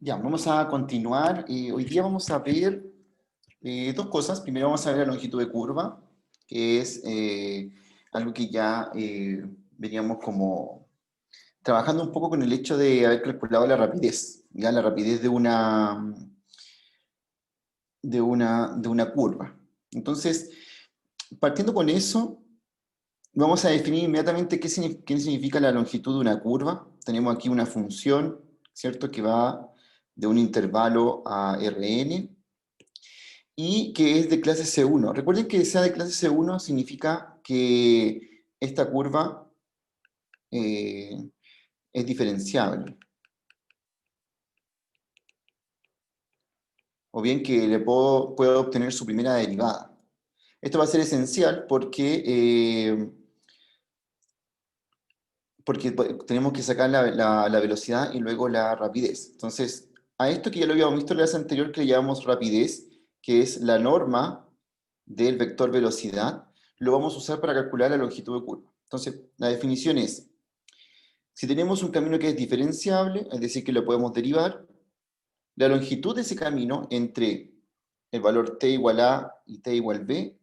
Ya, vamos a continuar. Hoy día vamos a ver dos cosas. Primero vamos a ver la longitud de curva, que es algo que ya veníamos como trabajando un poco con el hecho de haber calculado la rapidez, ya la rapidez de una curva. Entonces, partiendo con eso, vamos a definir inmediatamente qué significa la longitud de una curva. Tenemos aquí una función, ¿cierto?, que va de un intervalo a Rn y que es de clase C1. Recuerden que sea de clase C1 significa que esta curva eh, es diferenciable, o bien que puedo obtener su primera derivada. Esto va a ser esencial porque tenemos que sacar la velocidad y luego la rapidez. Entonces, a esto que ya lo habíamos visto en la clase anterior, que le llamamos rapidez, que es la norma del vector velocidad, lo vamos a usar para calcular la longitud de curva. Entonces, la definición es, si tenemos un camino que es diferenciable, es decir, que lo podemos derivar, la longitud de ese camino entre el valor t igual a y t igual b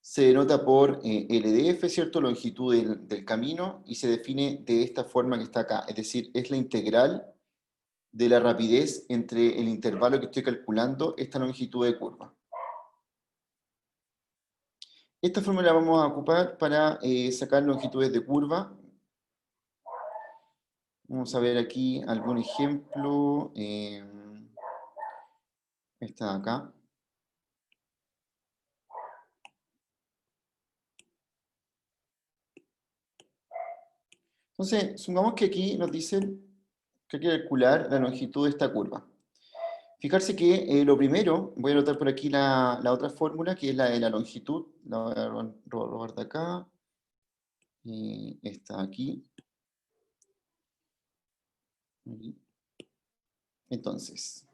se denota por L de f, ¿cierto? Longitud del camino, y se define de esta forma que está acá. Es decir, es la integral de la rapidez entre el intervalo que estoy calculando, esta longitud de curva. Esta fórmula la vamos a ocupar para sacar longitudes de curva. Vamos a ver aquí algún ejemplo. Esta de acá. Entonces, supongamos que aquí nos dicen que hay que calcular la longitud de esta curva. Fijarse que lo primero, voy a anotar por aquí la otra fórmula, que es la de la longitud. La voy a robar de acá. Y esta aquí. Entonces,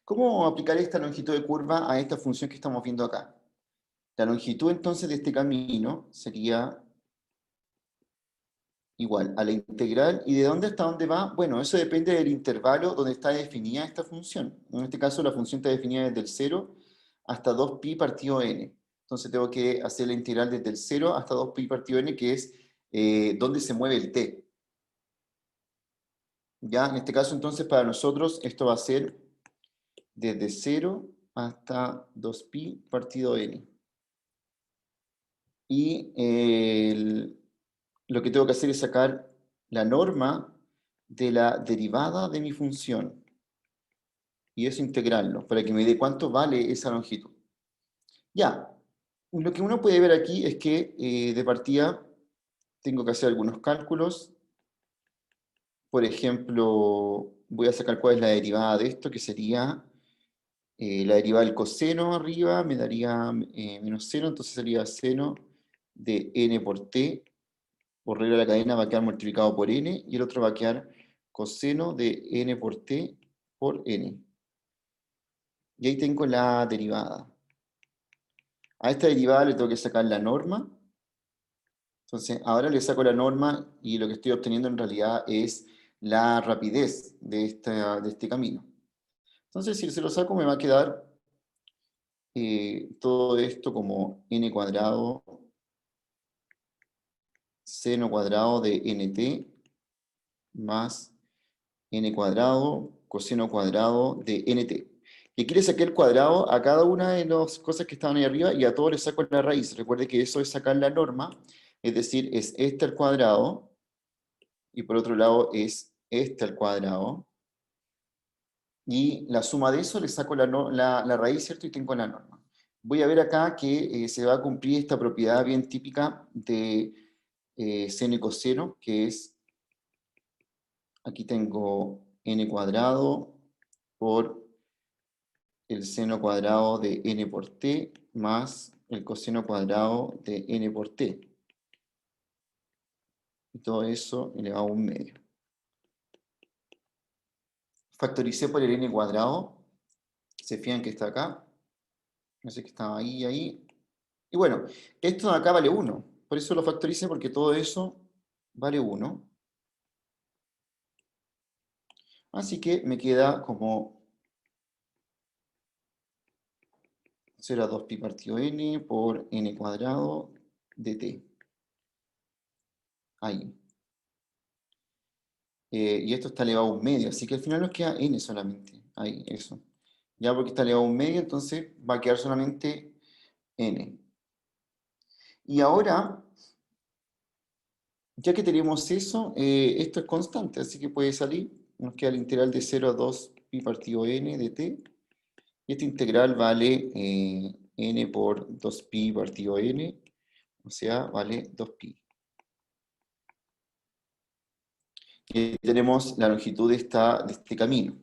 ¿cómo aplicar esta longitud de curva a esta función que estamos viendo acá? La longitud entonces de este camino sería igual a la integral. ¿Y de dónde hasta dónde va? Bueno, eso depende del intervalo donde está definida esta función. En este caso la función está definida desde el 0 hasta 2pi partido n. Entonces tengo que hacer la integral desde el 0 hasta 2pi partido n, que es donde se mueve el t. ¿Ya? En este caso entonces para nosotros esto va a ser desde 0 hasta 2pi partido n. Y lo que tengo que hacer es sacar la norma de la derivada de mi función y eso integrarlo para que me dé cuánto vale esa longitud. Ya, lo que uno puede ver aquí es que de partida tengo que hacer algunos cálculos. Por ejemplo, voy a sacar cuál es la derivada de esto, que sería la derivada del coseno arriba, me daría menos seno, entonces sería seno de n por t, por regla de la cadena va a quedar multiplicado por n, y el otro va a quedar coseno de n por t por n. Y ahí tengo la derivada. A esta derivada le tengo que sacar la norma. Entonces, ahora le saco la norma y lo que estoy obteniendo en realidad es la rapidez de este camino. Entonces, si se lo saco, me va a quedar todo esto como n cuadrado seno cuadrado de nt más n cuadrado coseno cuadrado de nt. Y aquí le saqué el cuadrado a cada una de las cosas que estaban ahí arriba y a todos les saco la raíz. Recuerde que eso es sacar la norma, es decir, es este al cuadrado y por otro lado es este al cuadrado. Y la suma de eso le saco la raíz, ¿cierto? Y tengo la norma. Voy a ver acá que se va a cumplir esta propiedad bien típica de seno y coseno, que es, aquí tengo n cuadrado por el seno cuadrado de n por t más el coseno cuadrado de n por t. Y todo eso elevado a un medio. Factoricé por el n cuadrado. Se fijan que está acá. No sé que estaba ahí, ahí. Y bueno, esto de acá vale 1. Por eso lo factoricé, porque todo eso vale 1. Así que me queda como 0 a 2pi partido n por n cuadrado de t. Ahí. Y esto está elevado a un medio, así que al final nos queda n solamente. Ahí, eso. Ya porque está elevado a un medio, entonces va a quedar solamente n. Y ahora, ya que tenemos eso, esto es constante, así que puede salir. Nos queda el integral de 0 a 2pi partido n de t. Y esta integral vale n por 2pi partido n, o sea, vale 2pi. Y tenemos la longitud de este camino.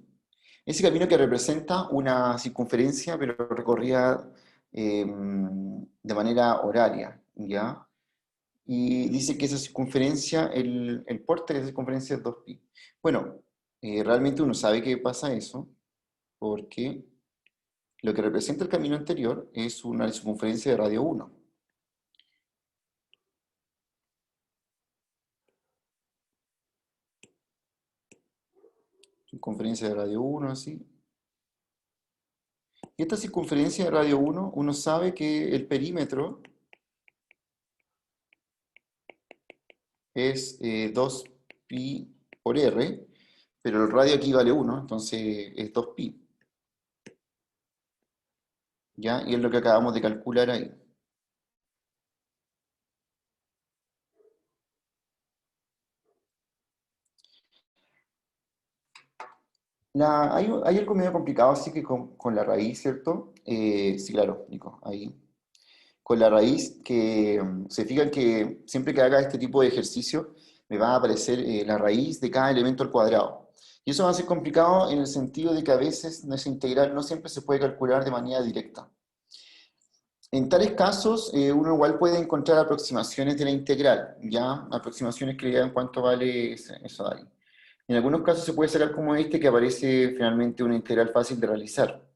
Ese camino que representa una circunferencia, pero recorrida de manera horaria, ¿ya? Y dice que esa circunferencia, el porte de esa circunferencia es 2pi. Bueno, realmente uno sabe que pasa eso, porque lo que representa el camino anterior es una circunferencia de radio 1. Circunferencia de radio 1, así. Y esta circunferencia de radio 1, uno sabe que el perímetro es 2pi por r, pero el radio aquí vale 1, entonces es 2pi. ¿Ya? Y es lo que acabamos de calcular ahí. Hay algo medio complicado, así que con la raíz, ¿cierto? Sí, claro, Nico, ahí. Con la raíz, que se fijan que siempre que haga este tipo de ejercicio, me va a aparecer la raíz de cada elemento al cuadrado. Y eso va a ser complicado en el sentido de que a veces esa integral no siempre se puede calcular de manera directa. En tales casos, uno igual puede encontrar aproximaciones de la integral, ¿ya? Aproximaciones que le digan cuánto vale eso de ahí. En algunos casos se puede sacar como este, que aparece finalmente una integral fácil de realizar.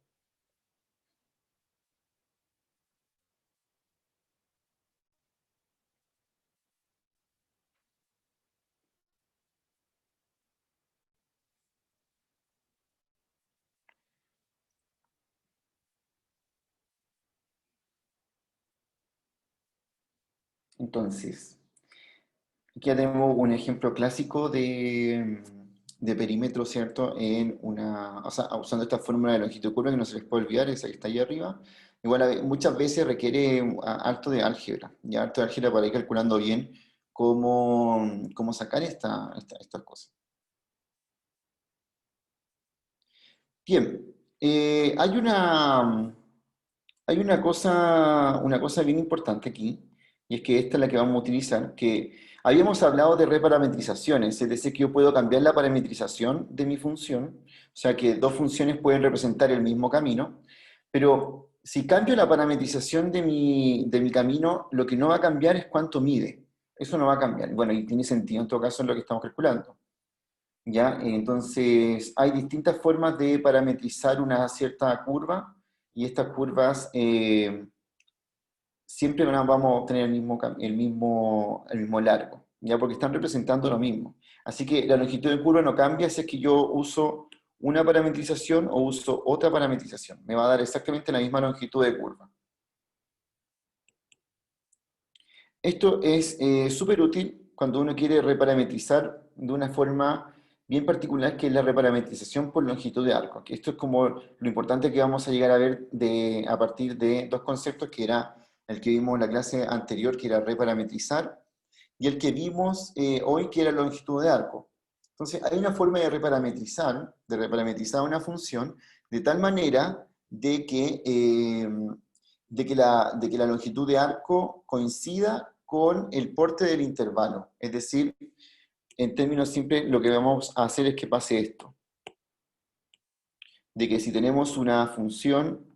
Entonces, aquí ya tenemos un ejemplo clásico de perímetro, ¿cierto? O sea, usando esta fórmula de longitud de curva que no se les puede olvidar, esa que está ahí arriba. Igual muchas veces requiere harto de álgebra, ya harto de álgebra para ir calculando bien cómo sacar estas cosas. Bien, hay una cosa bien importante aquí, y es que esta es la que vamos a utilizar, que habíamos hablado de reparametrizaciones, es decir, que yo puedo cambiar la parametrización de mi función, o sea que dos funciones pueden representar el mismo camino, pero si cambio la parametrización de mi camino, lo que no va a cambiar es cuánto mide. Eso no va a cambiar. Bueno, y tiene sentido en todo caso en lo que estamos calculando. ¿Ya? Entonces, hay distintas formas de parametrizar una cierta curva y estas curvas siempre vamos a obtener el mismo largo, ¿ya? Porque están representando lo mismo. Así que la longitud de curva no cambia si es que yo uso una parametrización o uso otra parametrización. Me va a dar exactamente la misma longitud de curva. Esto es súper útil cuando uno quiere reparametrizar de una forma bien particular, que es la reparametrización por longitud de arco. Que esto es como lo importante que vamos a llegar a ver a partir de dos conceptos, que era el que vimos en la clase anterior, que era reparametrizar, y el que vimos hoy, que era longitud de arco. Entonces, hay una forma de reparametrizar una función de tal manera de que la longitud de arco coincida con el porte del intervalo. Es decir, en términos simples, lo que vamos a hacer es que pase esto. De que si tenemos una función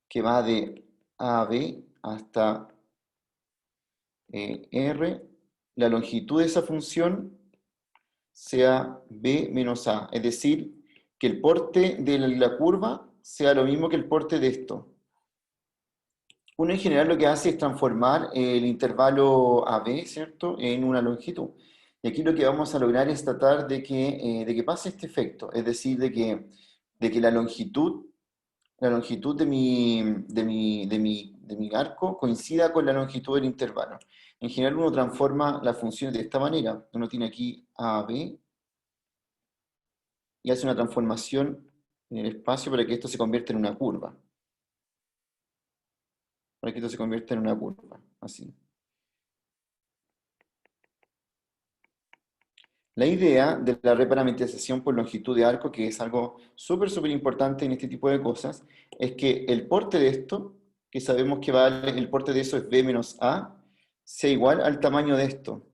que va de A a B hasta R, la longitud de esa función sea B menos A. Es decir, que el porte de la curva sea lo mismo que el porte de esto. Uno en general lo que hace es transformar el intervalo AB, ¿cierto?, en una longitud. Y aquí lo que vamos a lograr es tratar de que pase este efecto, es decir, de que la longitud de mi arco coincida con la longitud del intervalo. En general uno transforma las funciones de esta manera. Uno tiene aquí A, B, y hace una transformación en el espacio para que esto se convierta en una curva. Para que esto se convierta en una curva, así. La idea de la reparametrización por longitud de arco, que es algo súper importante en este tipo de cosas, es que el porte de esto, que sabemos que vale, el porte de eso es B menos A, sea igual al tamaño de esto.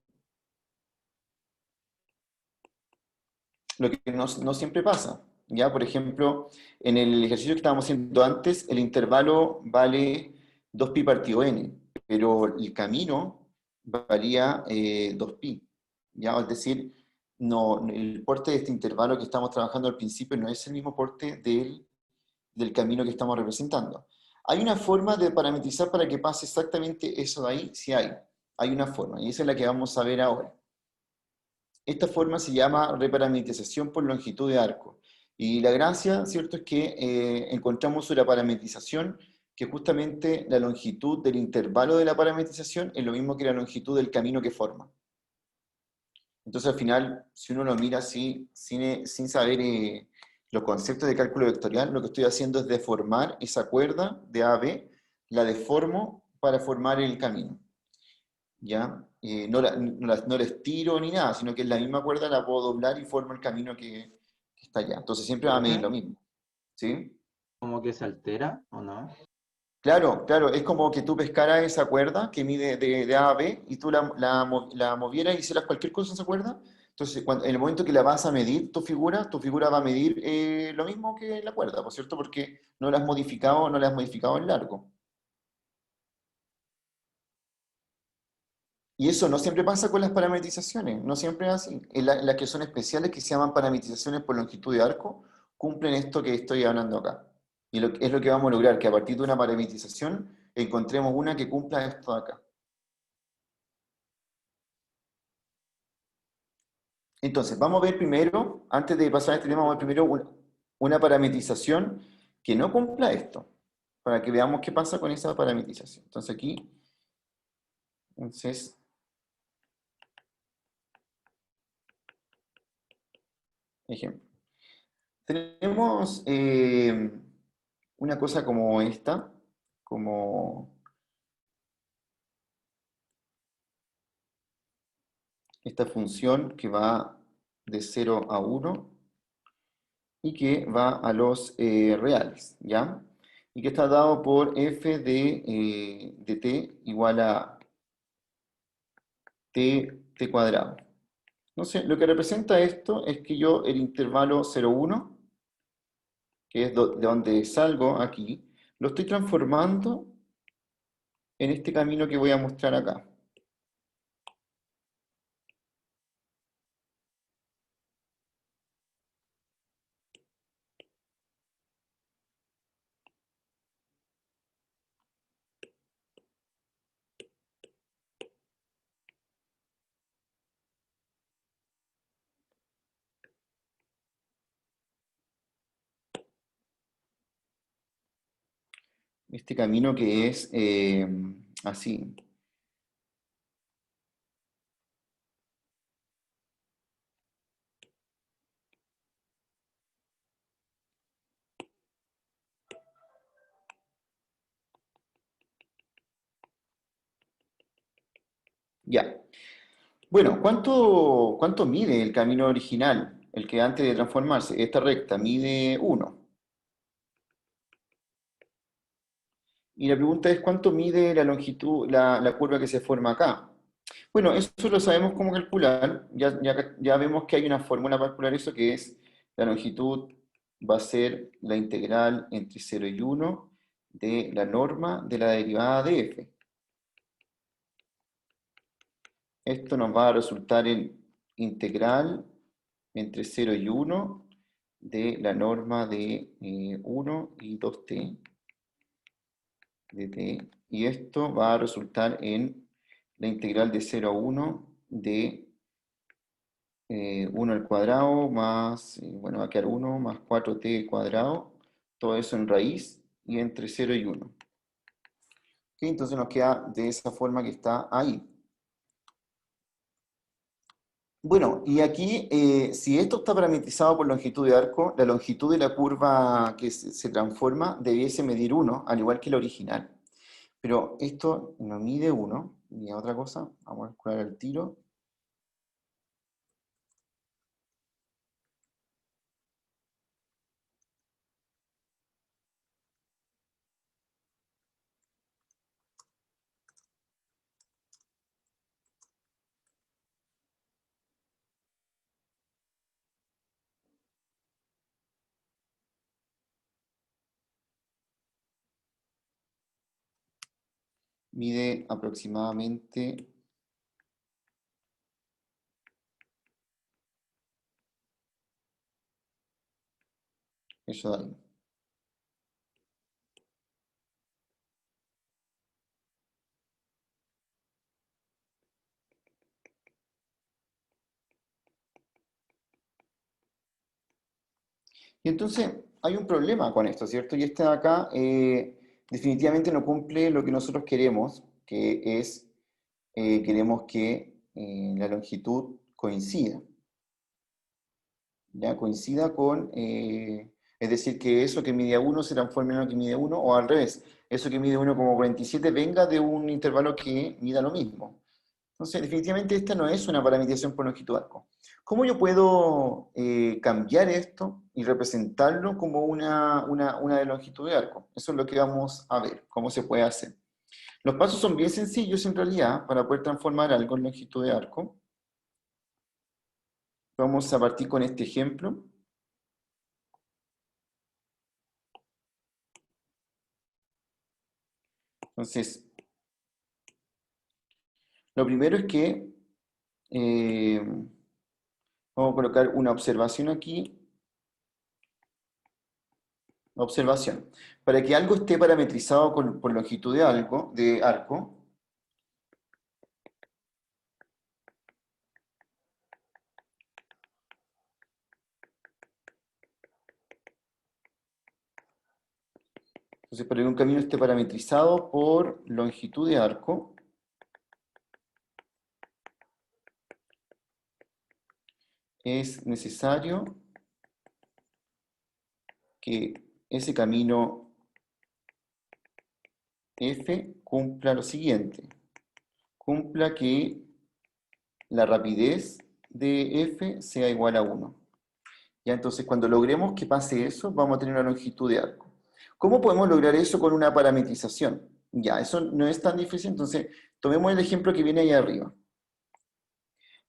Lo que no siempre pasa. ¿Ya? Por ejemplo, en el ejercicio que estábamos haciendo antes, el intervalo vale 2pi partido n, pero el camino varía 2pi. ¿Ya? Es decir, el porte de este intervalo que estamos trabajando al principio no es el mismo porte del camino que estamos representando. Hay una forma de parametrizar para que pase exactamente eso de ahí, si hay. Hay una forma, y esa es la que vamos a ver ahora. Esta forma se llama reparametrización por longitud de arco. Y la gracia, ¿cierto?, es que encontramos una parametrización que justamente la longitud del intervalo de la parametrización es lo mismo que la longitud del camino que forma. Entonces, al final, si uno lo mira así, sin saber los conceptos de cálculo vectorial, lo que estoy haciendo es deformar esa cuerda de A a B, la deformo para formar el camino. ¿Ya? No la estiro ni nada, sino que es la misma cuerda, la puedo doblar y formo el camino que está allá. Entonces siempre va a medir Profe, lo mismo. ¿Sí? ¿como que se altera o no? Claro, claro, es como que tú pescaras esa cuerda que mide de A a B y tú la movieras y hicieras cualquier cosa en esa cuerda. Entonces, en el momento que la vas a medir, tu figura va a medir lo mismo que la cuerda, ¿por cierto? Porque no la has modificado en largo. Y eso no siempre pasa con las parametrizaciones, no siempre es así. Las que son especiales, que se llaman parametrizaciones por longitud de arco, cumplen esto que estoy hablando acá. Y es lo que vamos a lograr, que a partir de una parametrización encontremos una que cumpla esto de acá. Entonces, vamos a ver primero, antes de pasar a este tema, vamos a ver primero una parametrización que no cumpla esto, para que veamos qué pasa con esa parametrización. Entonces aquí, entonces, ejemplo. Tenemos una cosa como esta, como esta función que va de 0 a 1 y que va a los reales, ¿ya? Y que está dado por f de t igual a t cuadrado. Entonces, lo que representa esto es que yo el intervalo 0, 1, que es de donde salgo aquí, lo estoy transformando en este camino que voy a mostrar acá. Este camino que es así. Ya. Bueno, ¿cuánto mide el camino original? El que antes de transformarse, esta recta, mide 1. Y la pregunta es, ¿cuánto mide la longitud, la curva que se forma acá? Bueno, eso lo sabemos cómo calcular. Ya vemos que hay una fórmula para calcular eso, que es la longitud va a ser la integral entre 0 y 1 de la norma de la derivada de f. Esto nos va a resultar en integral entre 0 y 1 de la norma de 1 y 2t de t. Y esto va a resultar en la integral de 0 a 1 de 1 al cuadrado más, bueno, va a quedar 1 más 4t cuadrado, todo eso en raíz y entre 0 y 1. ¿Ok? Entonces nos queda de esa forma que está ahí. Bueno, y aquí, si esto está parametrizado por longitud de arco, la longitud de la curva que se transforma debiese medir 1, al igual que la original. Pero esto no mide 1, ni otra cosa, vamos a calcular el tiro. Mide aproximadamente, eso de ahí. Y entonces hay un problema con esto, ¿cierto? Y este de acá definitivamente no cumple lo que nosotros queremos, que es, queremos que la longitud coincida, ¿ya? Coincida con, es decir, que eso que mide 1 se transforme en lo que mide 1, o al revés, eso que mide 1,47 venga de un intervalo que mida lo mismo. Entonces, definitivamente esta no es una parametrización por longitud de arco. ¿Cómo yo puedo cambiar esto y representarlo como una de longitud de arco? Eso es lo que vamos a ver, cómo se puede hacer. Los pasos son bien sencillos en realidad para poder transformar algo en longitud de arco. Vamos a partir con este ejemplo. Entonces, lo primero es que vamos a colocar una observación aquí. Observación. Para que algo esté parametrizado por longitud de arco, entonces para que un camino esté parametrizado por longitud de arco, es necesario que ese camino F cumpla lo siguiente. Cumpla que la rapidez de F sea igual a 1. Ya, entonces, cuando logremos que pase eso, vamos a tener una longitud de arco. ¿Cómo podemos lograr eso con una parametrización? Ya, eso no es tan difícil, entonces tomemos el ejemplo que viene ahí arriba.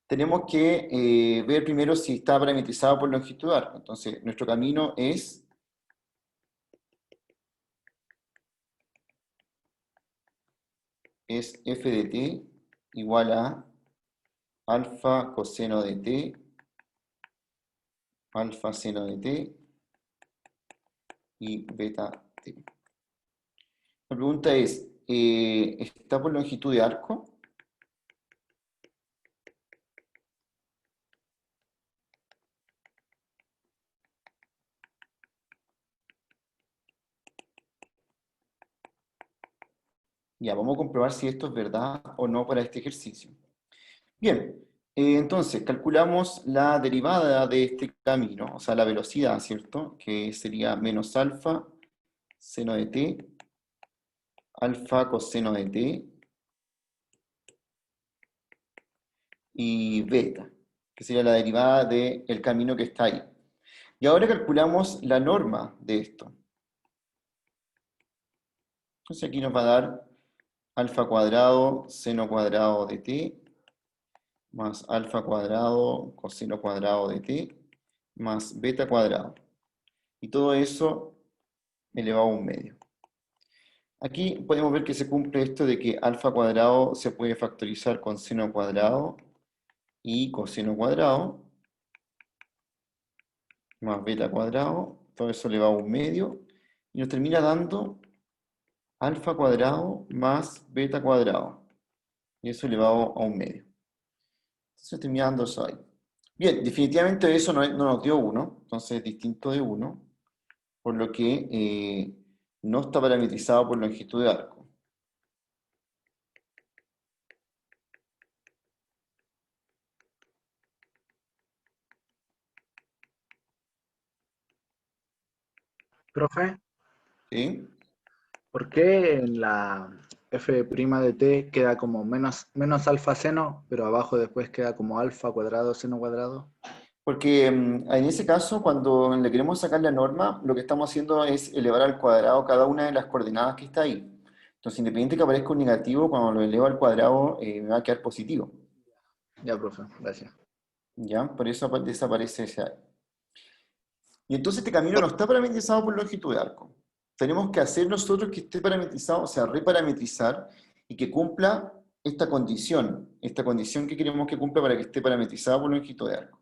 Tenemos que ver primero si está parametrizado por longitud de arco. Entonces, nuestro camino es f de t igual a alfa coseno de t, alfa seno de t y beta t. La pregunta es, ¿está por longitud de arco? Ya, vamos a comprobar si esto es verdad o no para este ejercicio. Bien, entonces calculamos la derivada de este camino, o sea, la velocidad, ¿cierto? Que sería menos alfa seno de t, alfa coseno de t y beta, que sería la derivada del camino que está ahí. Y ahora calculamos la norma de esto. Entonces aquí nos va a dar alfa cuadrado seno cuadrado de t más alfa cuadrado coseno cuadrado de t más beta cuadrado. Y todo eso elevado a un medio. Aquí podemos ver que se cumple esto de que alfa cuadrado se puede factorizar con seno cuadrado y coseno cuadrado más beta cuadrado, todo eso elevado a un medio, y nos termina dando alfa cuadrado más beta cuadrado, y eso elevado a un medio. Entonces termina dando eso ahí. Bien, definitivamente eso no nos dio uno, entonces es distinto de uno, por lo que no está parametrizado por longitud de arco. Profe, ¿Sí? ¿por qué en la f' de t queda como menos alfa seno, pero abajo después queda como alfa cuadrado seno cuadrado? Porque en ese caso, cuando le queremos sacar la norma, lo que estamos haciendo es elevar al cuadrado cada una de las coordenadas que está ahí. Entonces, independiente que aparezca un negativo, cuando lo elevo al cuadrado, me va a quedar positivo. Ya, profe, gracias. ¿Ya? Por eso desaparece ese A. Y entonces este camino no está parametrizado por longitud de arco. Tenemos que hacer nosotros que esté parametrizado, o sea, reparametrizar y que cumpla esta condición que queremos que cumpla para que esté parametrizado por longitud de arco.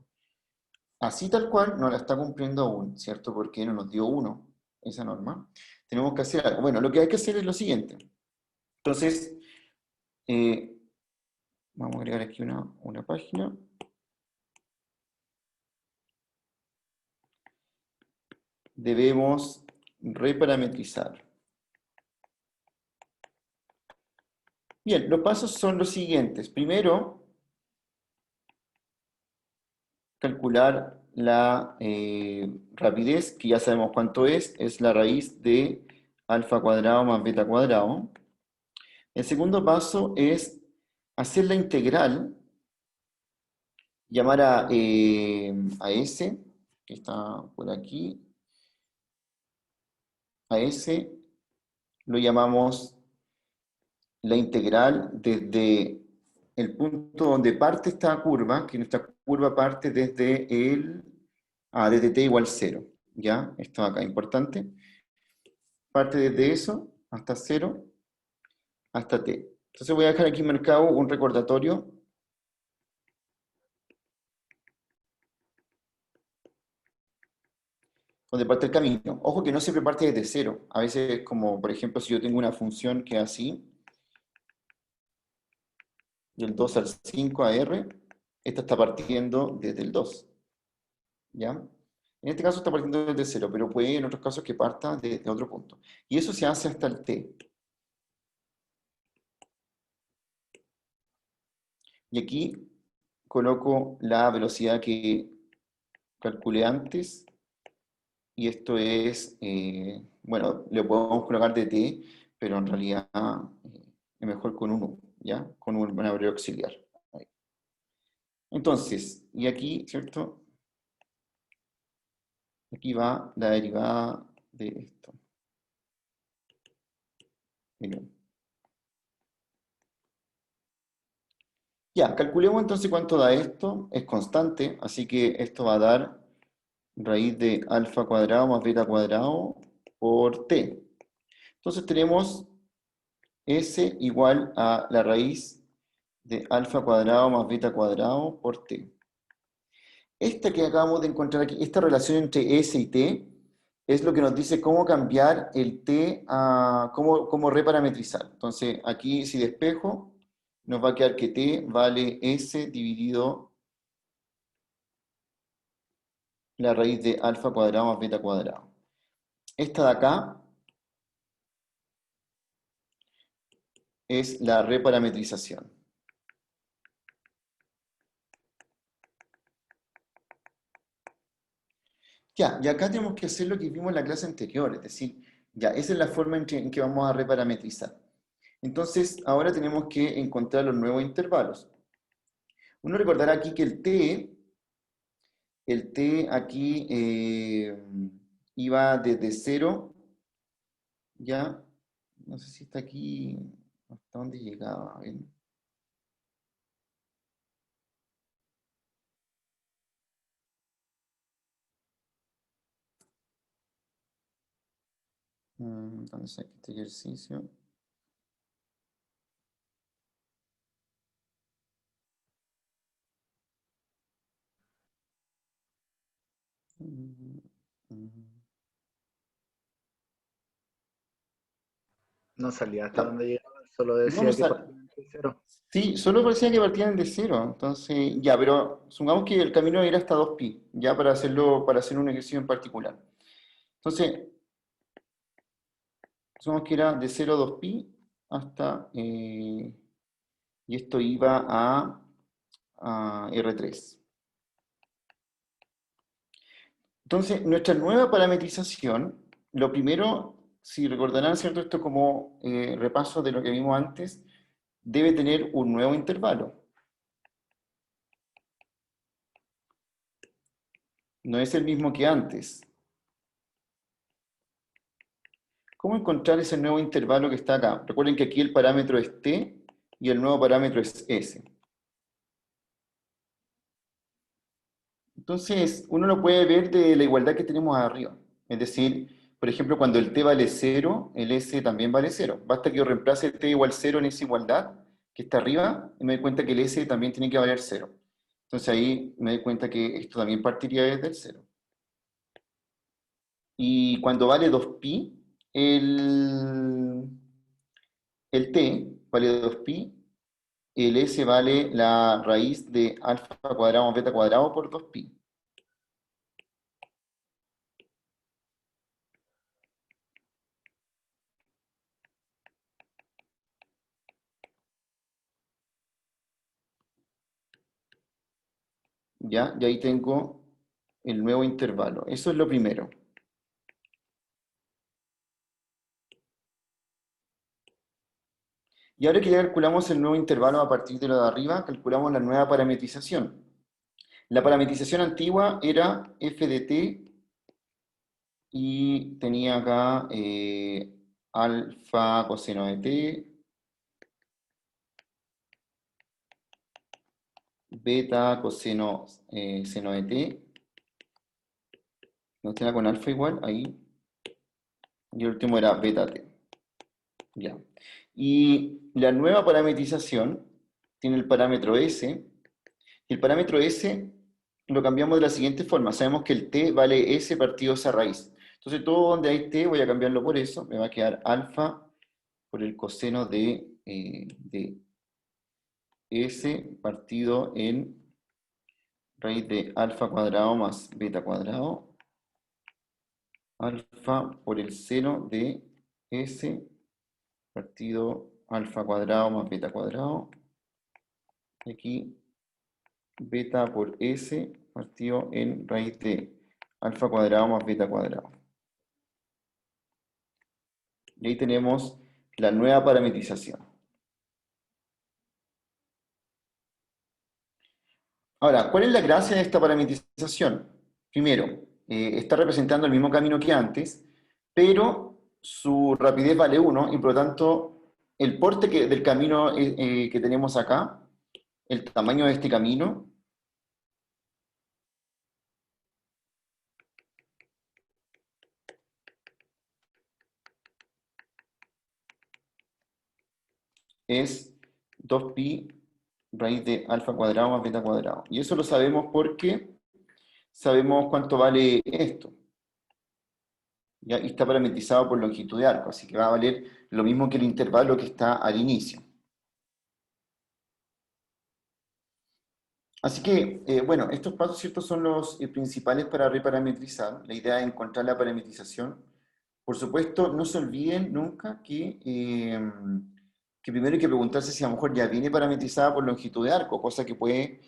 Así tal cual no la está cumpliendo aún, ¿cierto? Porque no nos dio uno esa norma. Tenemos que hacer algo. Bueno, lo que hay que hacer es lo siguiente. Entonces, eh, vamos a agregar aquí una página. Debemos reparametrizar. Bien, los pasos son los siguientes. Primero, calcular la rapidez, que ya sabemos cuánto es la raíz de alfa cuadrado más beta cuadrado. El segundo paso es hacer la integral, llamar a S, que está por aquí, a S lo llamamos la integral desde el punto donde parte esta curva, que nuestra curva parte desde t igual 0, ¿ya? Esto acá, importante. Parte desde eso hasta 0 hasta t. Entonces voy a dejar aquí marcado un recordatorio donde parte el camino. Ojo que no siempre parte desde 0. A veces, como por ejemplo, si yo tengo una función que es así, del 2 al 5 a r, esta está partiendo desde el 2, ¿ya? En este caso está partiendo desde 0, pero puede en otros casos que parta desde otro punto. Y eso se hace hasta el t. Y aquí coloco la velocidad que calculé antes, y esto es, bueno, le podemos colocar de t, pero en realidad es mejor con un u, ¿ya? Con una breve auxiliar. Ahí. Entonces, y aquí, ¿cierto? Aquí va la derivada de esto. Miren. Ya, calculemos entonces cuánto da esto. Es constante, así que esto va a dar raíz de alfa cuadrado más beta cuadrado por t. Entonces tenemos S igual a la raíz de alfa cuadrado más beta cuadrado por t. Esta que acabamos de encontrar aquí, esta relación entre S y t, es lo que nos dice cómo cambiar el t a, cómo reparametrizar. Entonces aquí si despejo, nos va a quedar que t vale S dividido la raíz de alfa cuadrado más beta cuadrado. Esta de acá es la reparametrización. Ya, y acá tenemos que hacer lo que vimos en la clase anterior, es decir, ya, esa es la forma en que vamos a reparametrizar. Entonces, ahora tenemos que encontrar los nuevos intervalos. Uno recordará aquí que el t aquí iba desde 0, ya, no sé si está aquí, hasta dónde llegaba, a ver. ¿Dónde está aquí este ejercicio? Mm, mm. No salía hasta Ya, donde llegaba, solo no, no decía que sale. Cero. Sí, solo parecía que partían de cero. Entonces, ya, pero supongamos que el camino era hasta 2pi, ya para hacerlo, para hacer un ejercicio en particular. Entonces, supongamos que era de 0 a 2pi hasta, y esto iba a R3. Entonces, nuestra nueva parametrización, lo primero, si recordarán, ¿cierto? Esto como repaso de lo que vimos antes, debe tener un nuevo intervalo. No es el mismo que antes. ¿Cómo encontrar ese nuevo intervalo que está acá? Recuerden que aquí el parámetro es t y el nuevo parámetro es s. Entonces, uno lo puede ver de la igualdad que tenemos arriba. Es decir, por ejemplo, cuando el t vale 0, el s también vale 0. Basta que yo reemplace t igual 0 en esa igualdad que está arriba y me doy cuenta que el s también tiene que valer 0. Entonces ahí me doy cuenta que esto también partiría desde el 0. Y cuando vale 2pi, el, el t vale 2pi, el s vale la raíz de alfa cuadrado más beta cuadrado por 2pi. ¿Ya? Y ahí tengo el nuevo intervalo. Eso es lo primero. Y ahora que ya calculamos el nuevo intervalo a partir de lo de arriba, calculamos la nueva parametrización. La parametrización antigua era f de t y tenía acá alfa coseno de t, beta coseno seno de t, no tenía con alfa igual, ahí, y el último era beta t. Ya. Y la nueva parametrización tiene el parámetro s, y el parámetro s lo cambiamos de la siguiente forma. Sabemos que el t vale s partido esa raíz. Entonces todo donde hay t voy a cambiarlo por eso. Me va a quedar alfa por el coseno de s partido en raíz de alfa cuadrado más beta cuadrado. Alfa por el seno de s partido alfa cuadrado más beta cuadrado. Y aquí beta por s partido en raíz de alfa cuadrado más beta cuadrado. Y ahí tenemos la nueva parametrización. Ahora, ¿cuál es la gracia de esta parametrización? Primero, está representando el mismo camino que antes, pero su rapidez vale 1 y por lo tanto el porte del camino que tenemos acá, el tamaño de este camino, es 2pi raíz de alfa cuadrado más beta cuadrado. Y eso lo sabemos porque sabemos cuánto vale esto. ¿Ya? Y está parametrizado por longitud de arco, así que va a valer lo mismo que el intervalo que está al inicio. Así que, bueno, estos pasos, ¿cierto?, son los principales para reparametrizar. La idea es encontrar la parametrización. Por supuesto, no se olviden nunca que primero hay que preguntarse si a lo mejor ya viene parametrizada por longitud de arco, cosa que puede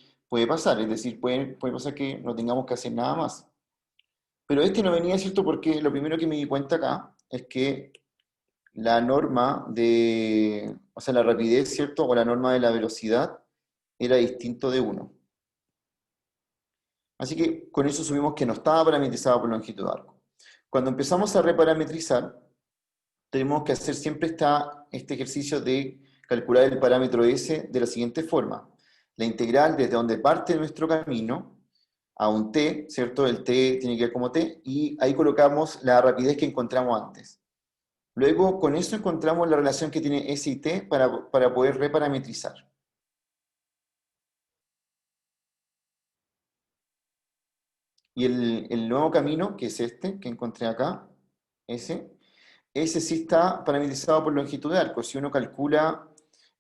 pasar, es decir, puede pasar que no tengamos que hacer nada más. Pero este no venía, ¿cierto? Porque lo primero que me di cuenta acá es que la norma o sea, la rapidez, ¿cierto? O la norma de la velocidad era distinto de 1. Así que con eso asumimos que no estaba parametrizado por longitud de arco. Cuando empezamos a reparametrizar, tenemos que hacer siempre este ejercicio de calcular el parámetro S de la siguiente forma. La integral desde donde parte nuestro camino a un t, ¿cierto? El t tiene que ver como t, y ahí colocamos la rapidez que encontramos antes. Luego, con eso encontramos la relación que tiene S y T para poder reparametrizar. Y el nuevo camino, que es este, que encontré acá, ese sí está parametrizado por longitud de arco. Si uno calcula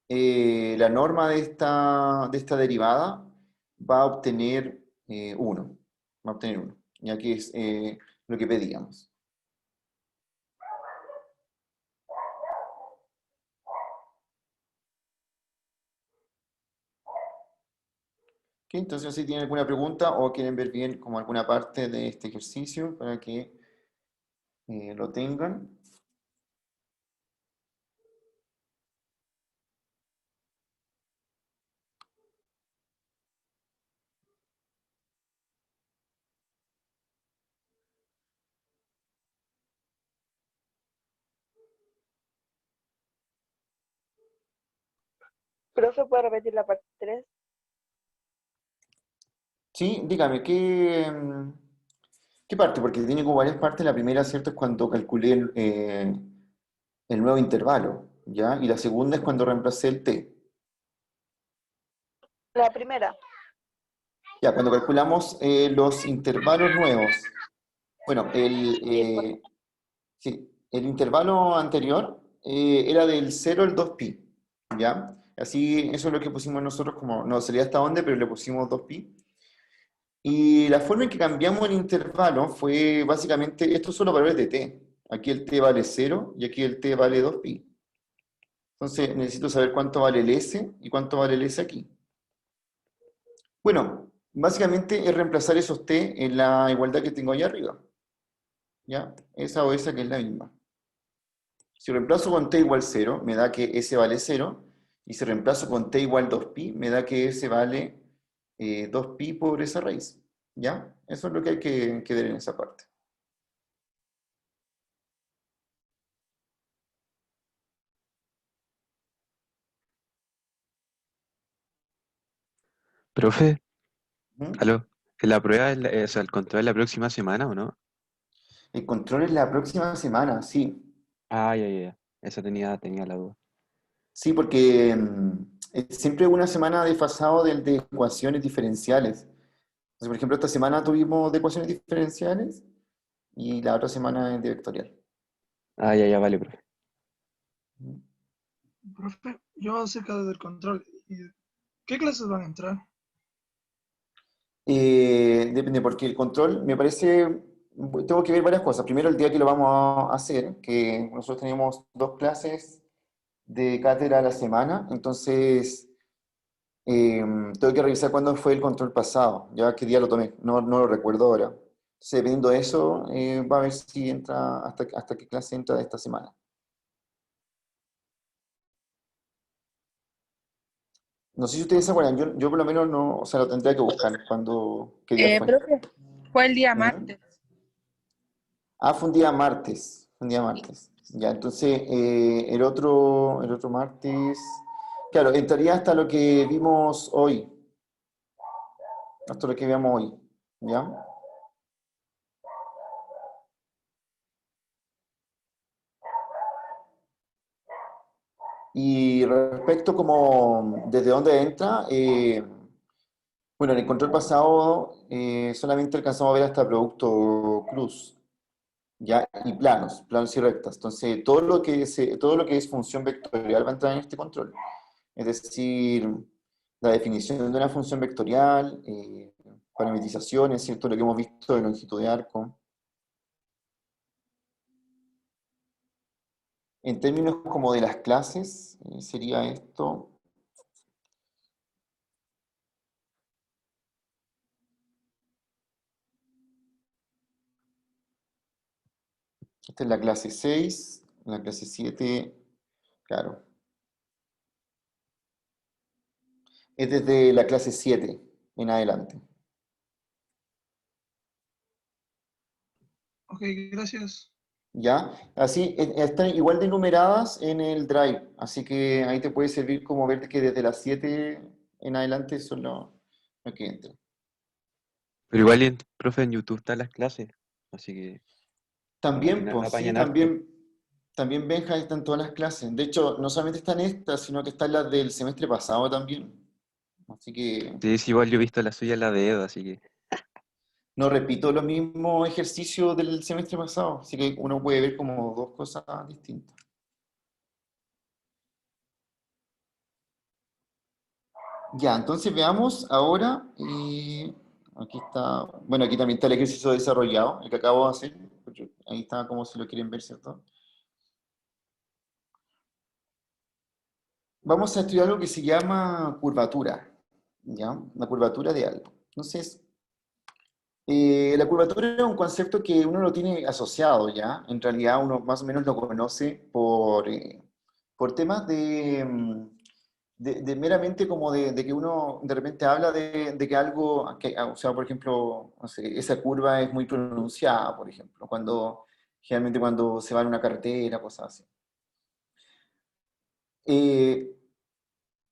la norma de esta derivada va a obtener 1. Va a obtener 1, ya que es lo que pedíamos. Ok, entonces, si tienen alguna pregunta o quieren ver bien como alguna parte de este ejercicio para que lo tengan. Profe, ¿puede repetir la parte 3? Sí, dígame, ¿qué parte? Porque tiene como varias partes. La primera, ¿cierto? Es cuando calculé el nuevo intervalo, ¿ya? Y la segunda es cuando reemplacé el t. La primera. Ya, cuando calculamos los intervalos nuevos. Bueno, sí, el intervalo anterior era del 0 al 2pi, ¿ya? Así, eso es lo que pusimos nosotros como, no sería hasta dónde, pero le pusimos 2pi. Y la forma en que cambiamos el intervalo fue básicamente, estos son los valores de t. Aquí el t vale 0 y aquí el t vale 2pi. Entonces necesito saber cuánto vale el s y cuánto vale el s aquí. Bueno, básicamente es reemplazar esos t en la igualdad que tengo allá arriba. ¿Ya? Esa o esa que es la misma. Si reemplazo con t igual 0, me da que s vale 0. Y si reemplazo con t igual 2pi, me da que s vale 2pi por esa raíz. ¿Ya? Eso es lo que hay que ver en esa parte. Profe, ¿Mm? aló, ¿la prueba, o sea, el control es la próxima semana o no? El control es la próxima semana, sí. Ah, ya. Eso tenía la duda. Sí, porque es siempre una semana desfasado del de ecuaciones diferenciales. Entonces, por ejemplo, esta semana tuvimos de ecuaciones diferenciales y la otra semana es de vectorial. Ah, ya, vale, profe. Profe, yo acerca del control, ¿qué clases van a entrar? Depende, porque el control me parece, tengo que ver varias cosas. Primero, el día que lo vamos a hacer, que nosotros tenemos 2 clases de cátedra a la semana, entonces tengo que revisar cuándo fue el control pasado, ya qué día lo tomé, no lo recuerdo ahora. Entonces, dependiendo de eso, va a ver si entra, hasta qué clase entra de esta semana. No sé si ustedes se acuerdan, yo por lo menos no, o sea, lo tendría que buscar qué día fue. Profe, fue el día Ujú. martes. Ah, fue un día martes, fue un día martes. Ya, entonces el otro martes, claro, entraría hasta lo que vimos hoy, hasta lo que veamos hoy, ¿ya? Y respecto como desde dónde entra, bueno, en el control pasado solamente alcanzamos a ver hasta producto cruz, ¿ya? Y planos y rectas. Entonces, todo lo que es función vectorial va a entrar en este control. Es decir, la definición de una función vectorial, parametrizaciones, ¿cierto? Lo que hemos visto de longitud de arco. En términos como de las clases, sería esto. Esta es la clase 6, la clase 7, claro. Es desde la clase 7 en adelante. Ok, gracias. ¿Ya? Así, están igual de numeradas en el Drive, así que ahí te puede servir como ver que desde las 7 en adelante son lo que entra. Pero igual, profe, en YouTube están las clases, así que al También, final pues sí, apañan harto. también Benja está en todas las clases. De hecho, no solamente están estas, sino que están las del semestre pasado también. Así que Sí, sí, igual yo he visto la suya, la de Edo, así que... no repito los mismos ejercicios del semestre pasado. Así que uno puede ver como dos cosas distintas. Ya, entonces veamos ahora, aquí está, bueno, aquí también está el ejercicio desarrollado, el que acabo de hacer, ahí está como si lo quieren ver, ¿cierto? Vamos a estudiar algo que se llama curvatura, ¿ya? La curvatura de algo. Entonces, la curvatura es un concepto que uno lo tiene asociado, ¿ya? En realidad uno más o menos lo conoce por temas de meramente como de que uno de repente habla de que algo, o sea, por ejemplo, no sé, esa curva es muy pronunciada, por ejemplo, generalmente cuando se va en una carretera, cosas así. Eh,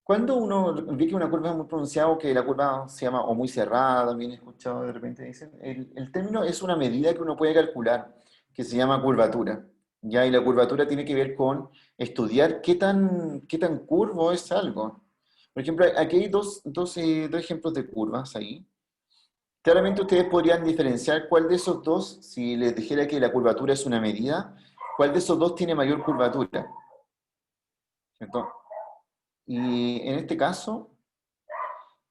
Cuando uno ve que una curva es muy pronunciada o que la curva se llama o muy cerrada, también he escuchado de repente dicen, el término es una medida que uno puede calcular, que se llama curvatura. ¿Ya? Y la curvatura tiene que ver con estudiar qué tan curvo es algo. Por ejemplo, aquí hay dos ejemplos de curvas ahí. Claramente ustedes podrían diferenciar cuál de esos dos, si les dijera que la curvatura es una medida, cuál de esos dos tiene mayor curvatura. ¿Cierto? Y en este caso,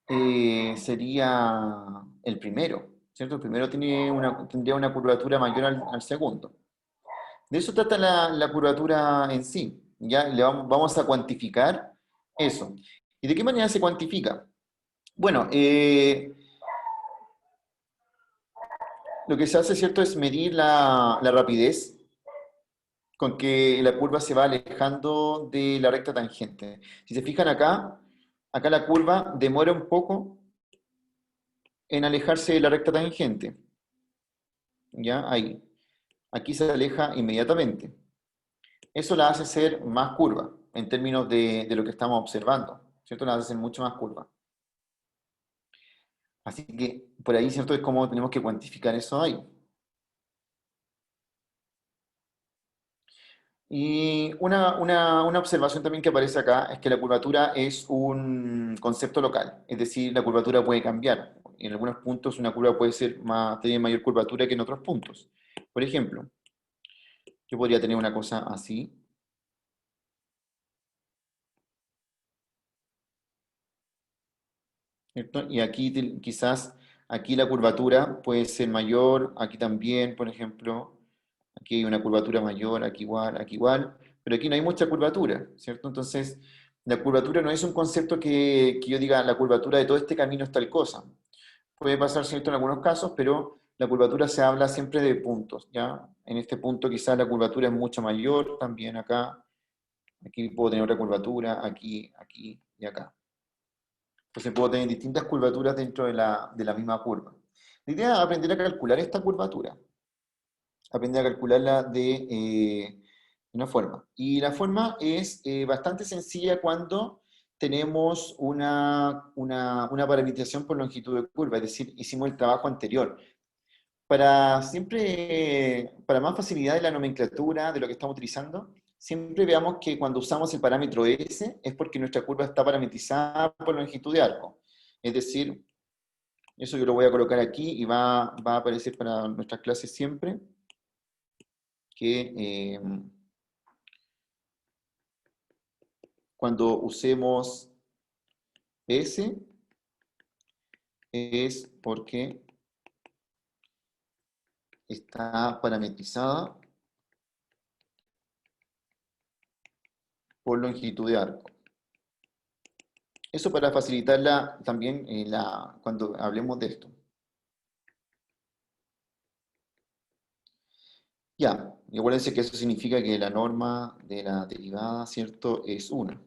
sería el primero, ¿cierto? El primero tendría una curvatura mayor al segundo. De eso trata la curvatura en sí. Ya vamos a cuantificar eso. ¿Y de qué manera se cuantifica? Bueno, lo que se hace, ¿cierto?, es medir la rapidez con que la curva se va alejando de la recta tangente. Si se fijan acá la curva demora un poco en alejarse de la recta tangente. ¿Ya? Ahí. Aquí se aleja inmediatamente. Eso la hace ser más curva en términos de lo que estamos observando, ¿cierto? La hace ser mucho más curva. Así que por ahí, ¿cierto? Es como tenemos que cuantificar eso ahí. Y una observación también que aparece acá es que la curvatura es un concepto local, es decir, la curvatura puede cambiar. En algunos puntos una curva puede tener mayor curvatura que en otros puntos. Por ejemplo, yo podría tener una cosa así, ¿cierto? Y aquí quizás aquí la curvatura puede ser mayor, aquí también, por ejemplo, aquí hay una curvatura mayor, aquí igual, pero aquí no hay mucha curvatura, ¿cierto? Entonces, la curvatura no es un concepto que yo diga la curvatura de todo este camino es tal cosa. Puede pasar, ¿cierto?, en algunos casos, pero la curvatura se habla siempre de puntos, ¿ya? En este punto quizás la curvatura es mucho mayor, también acá, aquí puedo tener otra curvatura, aquí y acá. Entonces puedo tener distintas curvaturas dentro de la misma curva. La idea es aprender a calcular esta curvatura, aprender a calcularla de una forma. Y la forma es bastante sencilla cuando tenemos una parametrización por longitud de curva, es decir, hicimos el trabajo anterior. Para más facilidad de la nomenclatura de lo que estamos utilizando, siempre veamos que cuando usamos el parámetro S es porque nuestra curva está parametrizada por longitud de arco. Es decir, eso yo lo voy a colocar aquí y va a aparecer para nuestras clases siempre, que cuando usemos S es porque está parametrizada por longitud de arco. Eso para facilitarla también cuando hablemos de esto. Ya, y acuérdense que eso significa que la norma de la derivada, ¿cierto?, es 1.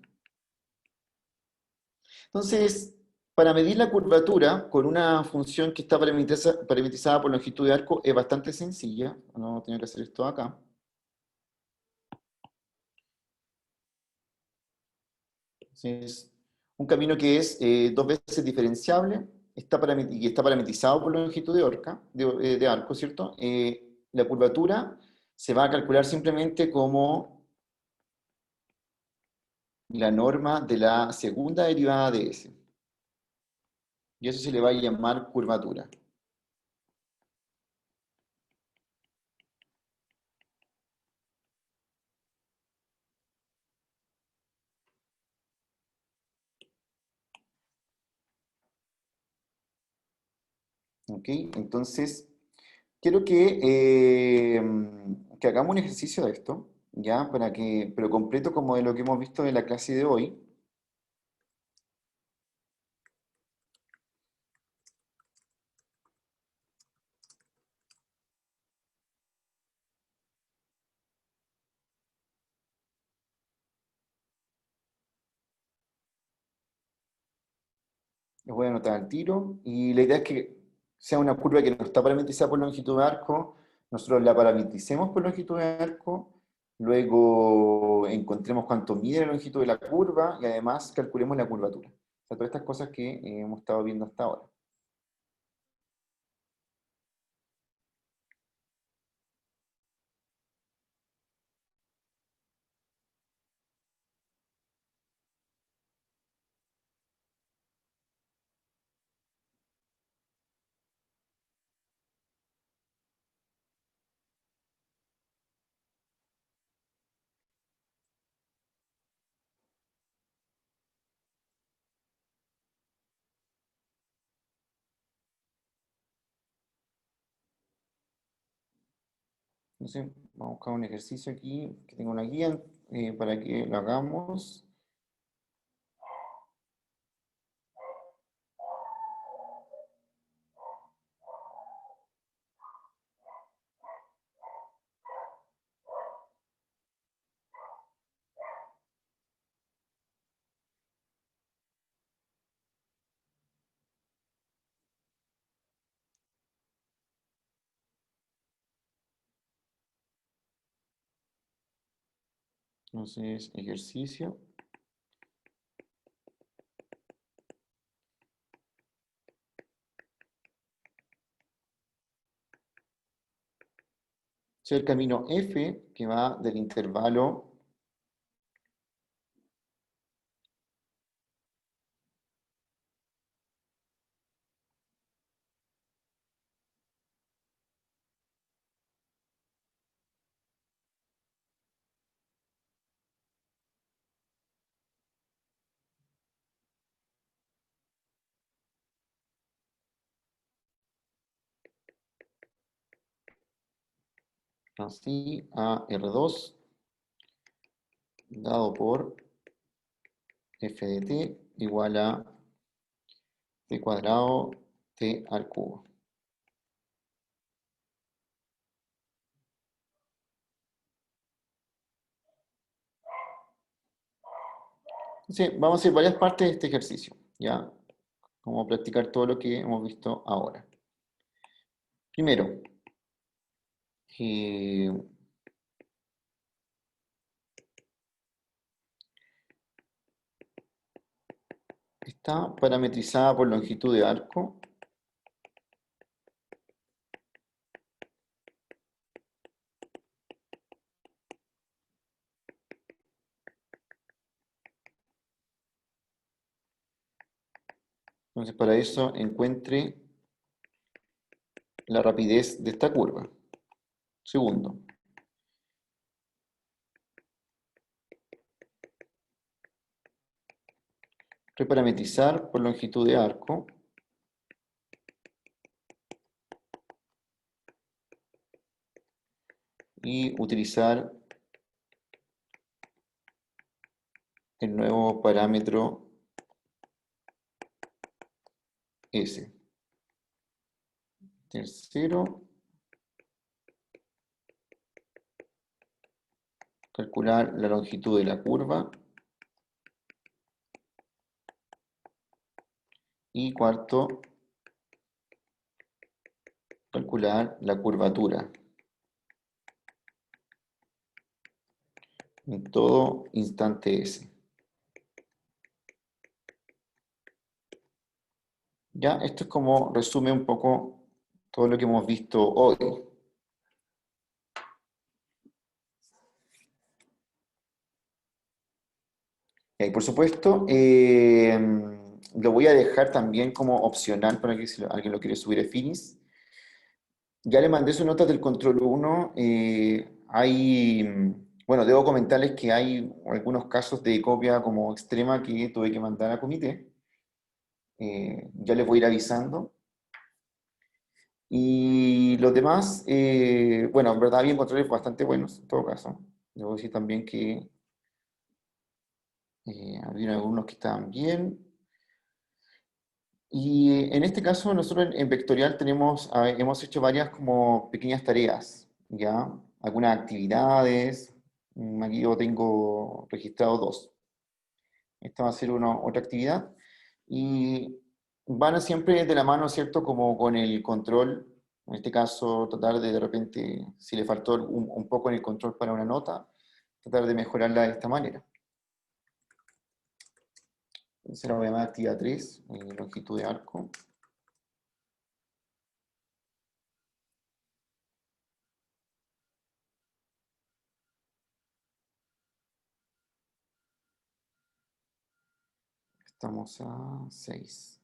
Entonces, para medir la curvatura con una función que está parametrizada por longitud de arco es bastante sencilla. No tengo que hacer esto acá. Entonces, un camino que es dos veces diferenciable y está parametrizado por longitud de arco, ¿cierto? La curvatura se va a calcular simplemente como la norma de la segunda derivada de S. Y eso se le va a llamar curvatura. ¿Ok? Entonces, quiero que hagamos un ejercicio de esto, ¿ya? Pero completo como de lo que hemos visto en la clase de hoy. Les voy a anotar al tiro. Y la idea es que sea una curva que no está parametrizada por longitud de arco. Nosotros la parametricemos por longitud de arco. Luego encontremos cuánto mide la longitud de la curva y además calculemos la curvatura. O sea, todas estas cosas que hemos estado viendo hasta ahora. Entonces, vamos a buscar un ejercicio aquí, que tenga una guía para que lo hagamos. Entonces, ejercicio. Es el camino F que va del intervalo así a R2 dado por F de t igual a t cuadrado t al cubo. Entonces, vamos a hacer varias partes de este ejercicio, ¿ya? Vamos a practicar todo lo que hemos visto ahora. Primero, eh, está parametrizada por longitud de arco. Entonces, para eso encuentre la rapidez de esta curva. Segundo, reparametrizar por longitud de arco. Y utilizar el nuevo parámetro S. Tercero, calcular la longitud de la curva. Y cuarto, calcular la curvatura en todo instante S. Ya, esto es como resume un poco todo lo que hemos visto hoy. Y por supuesto, lo voy a dejar también como opcional para que si alguien lo quiere subir a Finis. Ya le mandé sus notas del control 1. Bueno, debo comentarles que hay algunos casos de copia como extrema que tuve que mandar a comité. Ya les voy a ir avisando. Y los demás, bueno, en verdad había controles bastante buenos, en todo caso. Debo decir también que había algunos que estaban bien. Y en este caso, nosotros en Vectorial tenemos, hemos hecho varias como pequeñas tareas, ¿ya? Algunas actividades. Aquí yo tengo registrado dos. Esta va a ser otra actividad. Y van siempre de la mano, ¿cierto? Como con el control. En este caso, tratar de repente, si le faltó un poco en el control para una nota, tratar de mejorarla de esta manera. Entonces la voy a llamar actividad 3, longitud de arco. Estamos a 6.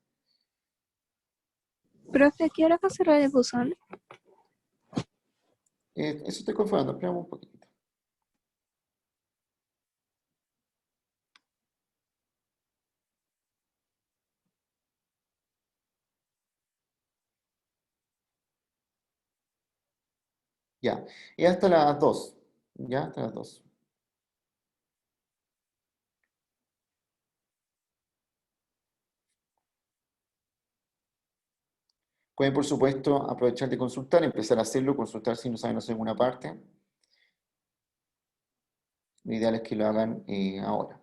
Profe, ¿a qué hora va a cerrar el buzón? Eso estoy configurando, esperamos un poquito. Ya, y hasta las 2. Ya, hasta las 2. Pueden, por supuesto, aprovechar de consultar, empezar a hacerlo, consultar si no saben hacer alguna parte. Lo ideal es que lo hagan ahora.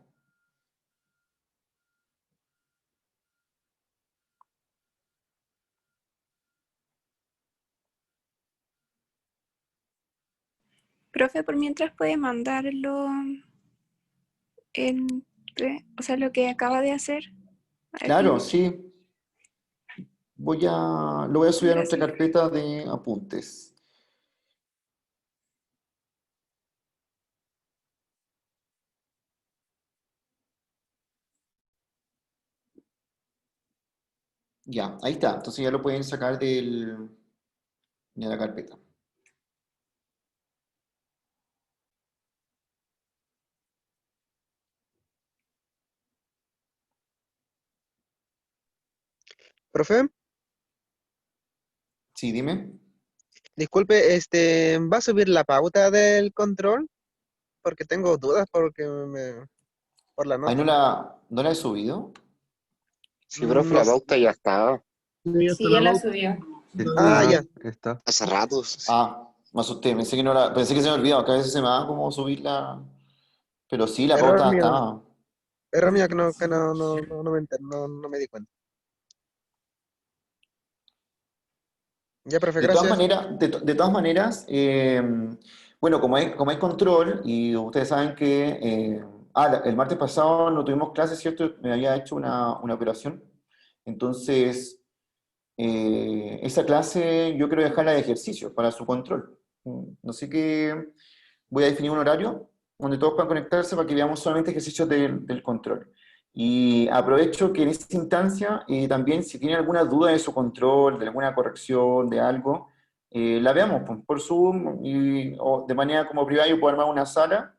Profe, por mientras puede mandarlo o sea, lo que acaba de hacer. Claro, Aquí. sí. Lo voy a subir a nuestra Gracias. carpeta de apuntes. Ya, ahí está. Entonces ya lo pueden sacar de la carpeta. Profe, Sí, dime. disculpe, ¿va a subir la pauta del control? Porque tengo dudas por la Ahí nota. no la he subido. Sí, profe, No la sé. pauta ya está Sí, ya la subió. Ah, Está, ya. está. hace rato. Me asusté, pensé que se me olvidaba, que a veces se me va como subirla. Pero sí, la Error pauta mío. está. Error mío que no me di cuenta. Ya, profe, De todas gracias. maneras, de todas maneras, bueno, como hay control, y ustedes saben que el martes pasado no tuvimos clases, ¿cierto? Me había hecho una operación. Entonces, esa clase yo quiero dejarla de ejercicio para su control. Así que voy a definir un horario donde todos puedan conectarse para que veamos solamente ejercicios del control. Y aprovecho que en esta instancia también si tienen alguna duda de su control, de alguna corrección, de algo, la veamos pues, por Zoom o de manera como privada yo puedo armar una sala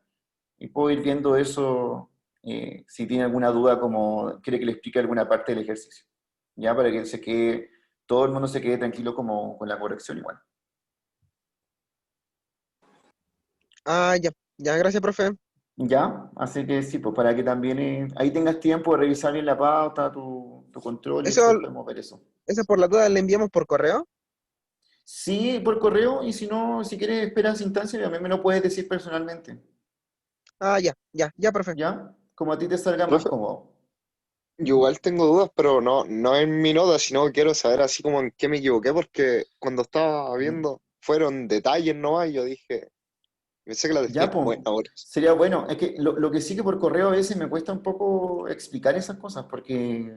y puedo ir viendo eso si tiene alguna duda como quiere que le explique alguna parte del ejercicio. Ya para que todo el mundo se quede tranquilo como con la corrección igual. Ah, ya. Ya, gracias, profe. Ya, así que sí, pues para que también ahí tengas tiempo de revisar bien la pauta, tu control y Eso, después podemos ver eso. eso por la duda le enviamos por correo. Sí, por correo y si no, si quieres esperar esa instancia, también me lo puedes decir personalmente. Ah, ya, ya, ya, profe. ¿Ya? Como a ti te salga más Profe, cómodo. yo igual tengo dudas, pero no en mi nota, sino quiero saber así como en qué me equivoqué, porque cuando estaba ¿Mm? viendo fueron detalles nomás y yo dije, pensé que la Ya, decía pues, buena ahora. sería bueno. Es que lo que sí que por correo a veces me cuesta un poco explicar esas cosas, porque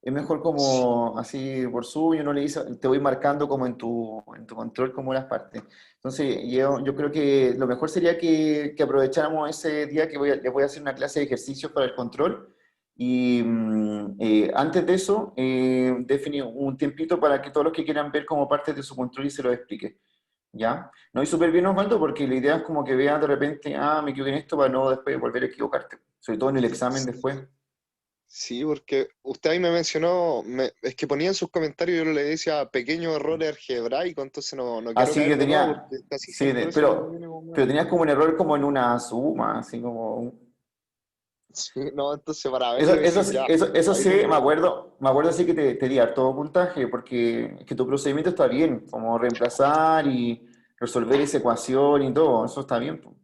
es mejor como así por Zoom, yo no le dice, te voy marcando como en tu control como las partes. Entonces, yo creo que lo mejor sería que aprovecháramos ese día que les voy a hacer una clase de ejercicios para el control. Y antes de eso, definir un tiempito para que todos los que quieran ver como parte de su control y se lo explique. ¿Ya? No, y súper bien, Osvaldo, porque la idea es como que veas de repente, me equivoqué en esto para no después volver a equivocarte, sobre todo en el examen después. Sí, porque usted ahí me mencionó, es que ponía en sus comentarios, yo le decía pequeños errores algebraicos, entonces no quiero Así que caer de nuevo tenía, porque casi sí, siempre eso me pero, viene como mal. pero tenías como un error como en una suma, así como... Sí, no, entonces para Eso, verlo y eso, decir ya, eso ahí sí, tengo. me acuerdo sí que te di harto puntaje, porque es que tu procedimiento está bien, como reemplazar y resolver esa ecuación y todo, eso está bien, po.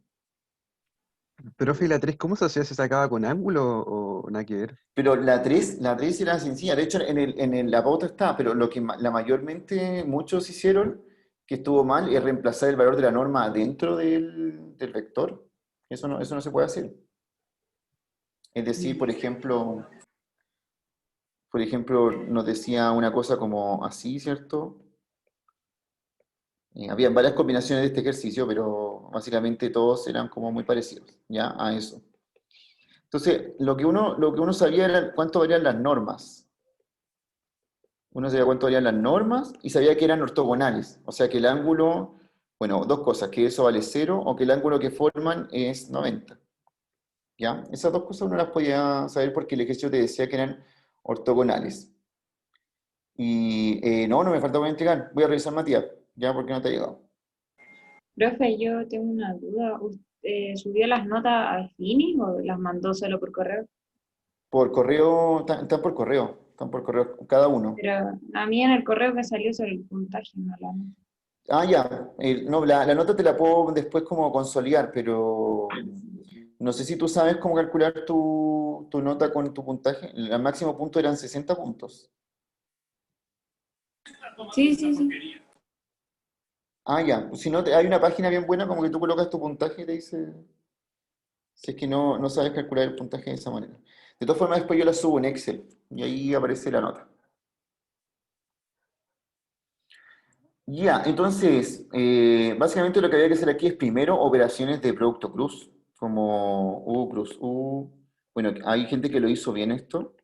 Profe, ¿y la 3 cómo se hacía? ¿Se sacaba con ángulo o nada que ver? Pero la 3 era sencilla, de hecho la pauta está, pero lo que la mayormente muchos hicieron que estuvo mal es reemplazar el valor de la norma dentro del vector. Eso no se puede hacer. Es decir, por ejemplo, nos decía una cosa como así, ¿cierto? Había varias combinaciones de este ejercicio, pero básicamente todos eran como muy parecidos, ¿ya? A eso. Entonces, lo que uno sabía era cuánto valían las normas. Uno sabía cuánto valían las normas y sabía que eran ortogonales. O sea que el ángulo, bueno, dos cosas, que eso vale cero o que el ángulo que forman es 90. ¿Ya? Esas dos cosas uno las podía saber porque el ejercicio te decía que eran ortogonales. Y no me falta por entregar. Voy a revisar Matías, ya porque no te ha llegado. Profe, yo tengo una duda. ¿Usted subió las notas a Fini o las mandó solo por correo? Por correo, están por correo cada uno. Pero a mí en el correo me salió sobre el puntaje, no la nota. Ah, ya. No, la nota te la puedo después como consolidar, pero no sé si tú sabes cómo calcular tu nota con tu puntaje. El máximo punto eran 60 puntos. Sí, sí, sí. Ah, ya. Pues si no, hay una página bien buena como que tú colocas tu puntaje y te dice si es que no sabes calcular el puntaje de esa manera. De todas formas, después yo la subo en Excel y ahí aparece la nota. Ya, entonces, básicamente lo que había que hacer aquí es primero operaciones de producto cruz, como U cruz U. Bueno, hay gente que lo hizo bien esto.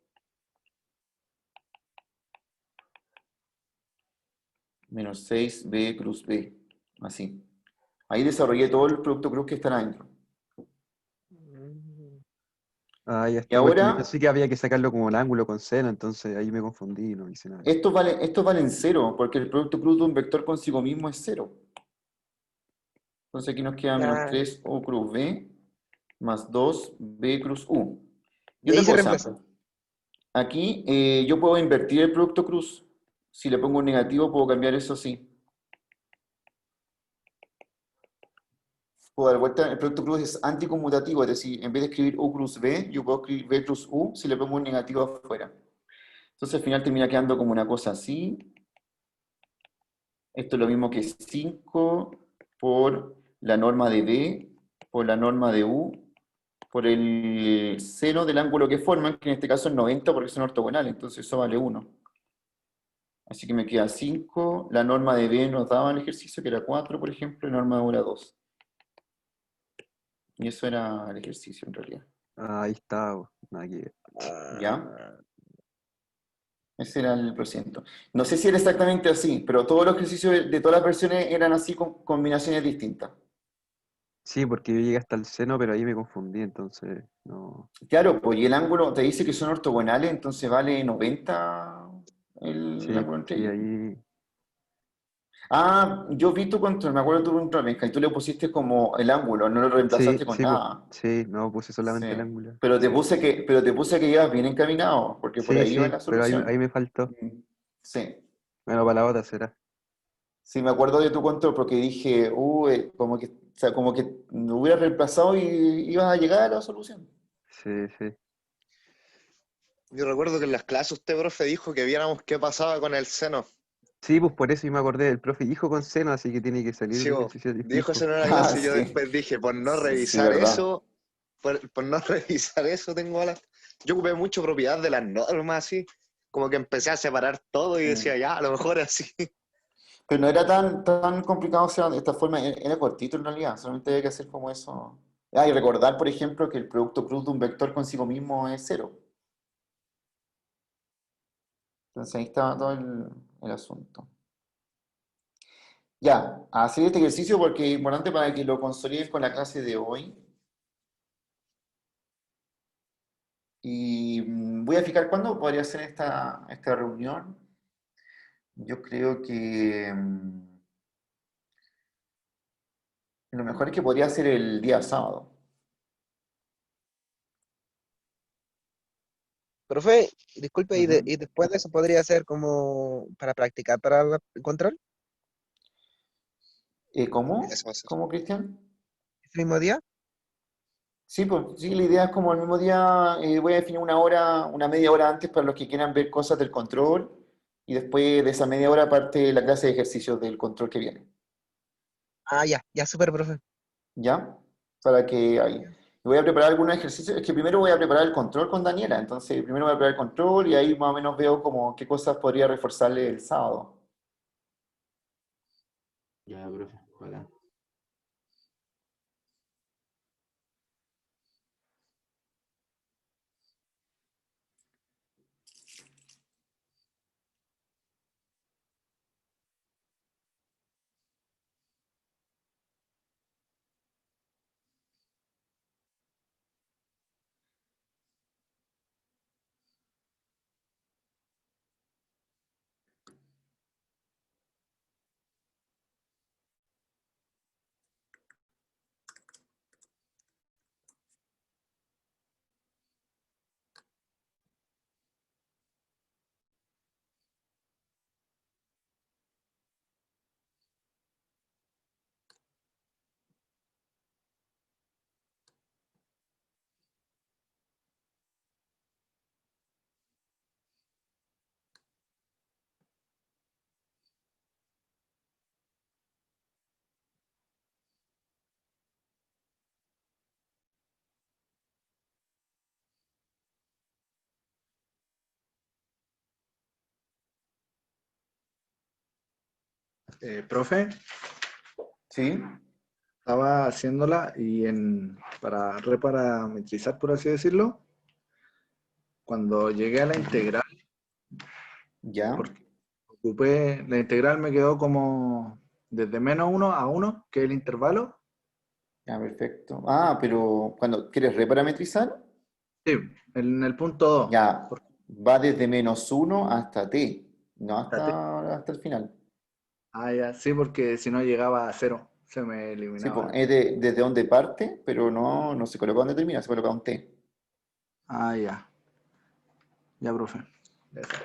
Menos 6 B cruz B, así. Ahí desarrollé todo el producto cruz que está adentro. Ah, ya Y está, porque yo ahora, pensé que había que sacarlo como el ángulo con seno, entonces ahí me confundí y no hice nada. estos valen cero, porque el producto cruz de un vector consigo mismo es cero. Entonces aquí nos queda menos Ah, 3 U cruz B más 2 B cruz U. Y y ahí otra se cosa, reemplaza. aquí yo puedo invertir el producto cruz. Si le pongo un negativo, puedo cambiar eso así. Puedo dar vuelta, el producto cruz es anticonmutativo, es decir, en vez de escribir U cruz B, yo puedo escribir B cruz U si le pongo un negativo afuera. Entonces al final termina quedando como una cosa así. Esto es lo mismo que 5 por la norma de B, por la norma de U, por el seno del ángulo que forman, que en este caso es 90 porque son ortogonales, entonces eso vale 1. Así que me queda 5, la norma de B nos daba el ejercicio, que era 4, por ejemplo, y la norma de U era 2. Y eso era el ejercicio en realidad. Ah, ahí está, nada que ver. ¿Ya? Ah, Ese era el procedimiento. No sé si era exactamente así, pero todos los ejercicios de todas las versiones eran así con combinaciones distintas. Sí, porque yo llegué hasta el seno, pero ahí me confundí, entonces no. Claro, pues y el ángulo te dice que son ortogonales, entonces vale 90 el Sí, ángulo entre sí, ellos. ahí. Ah, yo vi tu control, me acuerdo de tu control, Benja, y tú le pusiste como el ángulo, no lo Sí, reemplazaste con sí, pues. nada. Sí, no puse Sí. solamente el ángulo. Pero te puse que ibas bien encaminado, porque por Sí, ahí va sí, la pero ahí solución. me faltó. Mm, sí. Bueno, para la otra será. Sí, me acuerdo de tu control porque dije, o sea, como que lo hubieras reemplazado y ibas a llegar a la solución. Sí, sí. Yo recuerdo que en las clases usted, profe, dijo que viéramos qué pasaba con el seno. Sí, pues por eso yo me acordé del profe dijo con seno, así que tiene que salir Sí, el bo, ejercicio dijo distinto. eso en una Ah, clase y yo sí. después dije, por no Sí, sí, revisar verdad. eso, por no revisar eso tengo alas. Yo ocupé mucho propiedad de las normas, así, como que empecé a separar todo y decía, Mm. ya, a lo mejor es así. Pero no era tan complicado, o sea, de esta forma, era cortito en realidad, solamente había que hacer como eso. Ah, y recordar, por ejemplo, que el producto cruz de un vector consigo mismo es cero. Entonces ahí estaba todo el asunto. Ya, a hacer este ejercicio porque es importante para que lo consoliden con la clase de hoy. Y voy a fijar cuándo podría ser esta reunión. Yo creo que lo mejor es que podría ser el día sábado. Profe, disculpe, Ujú. y después de eso podría ser como para practicar para el control, ¿Cómo? Eso va a ser. ¿Cómo, Cristian? ese mismo día. Sí, pues sí, la idea es como el mismo día voy a definir una hora, una media hora antes para los que quieran ver cosas del control y después de esa media hora parte la clase de ejercicios del control que viene. Ah, ya, ya, súper, profe. ¿Ya? Para que ahí. Voy a preparar algunos ejercicios. Es que primero voy a preparar el control con Daniela. Entonces, primero voy a preparar el control y ahí más o menos veo como qué cosas podría reforzarle el sábado. Ya, profe, bacán. Profe, ¿Sí? estaba haciéndola y para reparametrizar, por así decirlo, cuando llegué a la integral, ¿Ya? porque ocupé, la integral me quedó como desde -1 a 1, que es el intervalo. Ya, perfecto. Ah, pero cuando quieres reparametrizar, Sí, en el punto 2. ya va desde -1 hasta t, no Hasta T. hasta el final. Ah, ya, sí, porque si no llegaba a 0, se me Sí, pues, eliminaba. es desde donde parte, pero no se coloca donde termina, se coloca un t. Ah, ya, ya, profe. Eso.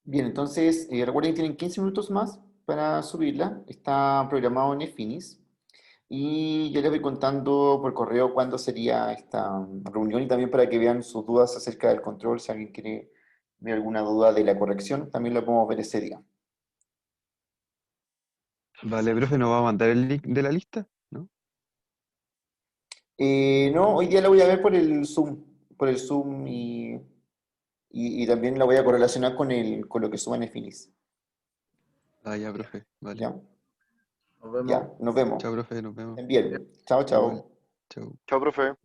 Bien, entonces recuerden que tienen 15 minutos más para subirla. Está programado en Finis. Y yo les voy contando por correo cuándo sería esta reunión y también para que vean sus dudas acerca del control. Si alguien quiere ver alguna duda de la corrección, también lo podemos ver ese día. Vale, profe, ¿nos va a mandar el link de la lista? ¿No? No, hoy día la voy a ver por el Zoom y también la voy a correlacionar con lo que suban en Finis. Ah, ya, profe. Vale. ¿Ya? Nos vemos. Ya, nos vemos. Chao, profe, nos vemos. Estén bien. Chao, Igual. chao. Chao. Chao, profe.